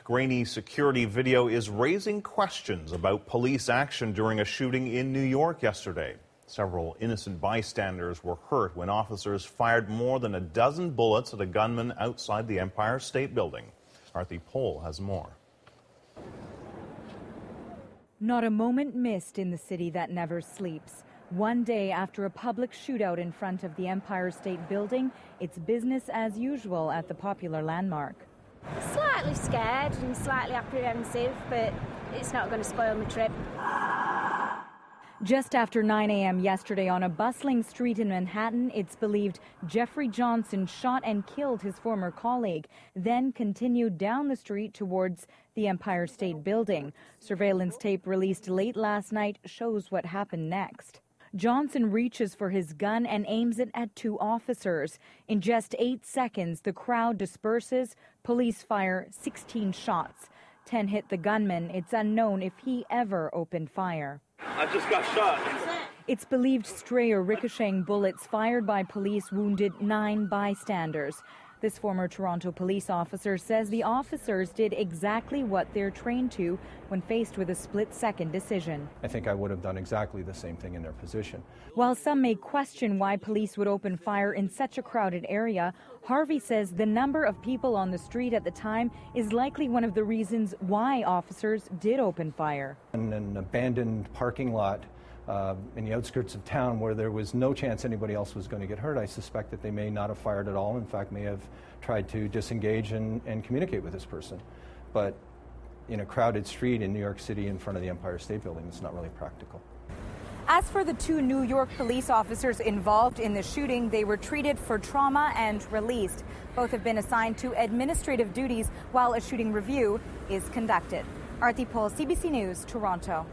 Grainy security video is raising questions about police action during a shooting in New York yesterday. Several innocent bystanders were hurt when officers fired more than a dozen bullets at a gunman outside the Empire State Building. AARTI Poll has more. Not a moment missed in the city that never sleeps. One day after a public shootout in front of the Empire State Building, it's business as usual at the popular landmark. Slightly scared and slightly apprehensive, but it's not going to spoil my trip. Just after 9 a.m. yesterday on a bustling street in Manhattan, it's believed Jeffrey Johnson shot and killed his former colleague, then continued down the street towards the Empire State Building. Surveillance tape released late last night shows what happened next. Johnson reaches for his gun and aims it at two officers. In just 8 seconds, the crowd disperses. Police fire 16 shots. 10 hit the gunman. It's unknown if he ever opened fire. I just got shot. It's believed stray or ricocheting bullets fired by police wounded 9 bystanders. This former Toronto police officer says the officers did exactly what they're trained to when faced with a split-second decision. I think I would have done exactly the same thing in their position. While some may question why police would open fire in such a crowded area, Harvey says the number of people on the street at the time is likely one of the reasons why officers did open fire. In an abandoned parking lot in the outskirts of town where there was no chance anybody else was going to get hurt, I suspect that they may not have fired at all. In fact, may have tried to disengage and communicate with this person. But in a crowded street in New York City in front of the Empire State Building, it's not really practical. As for the 2 New York police officers involved in the shooting, they were treated for trauma and released. Both have been assigned to administrative duties while a shooting review is conducted. AARTI Poll, CBC News, Toronto.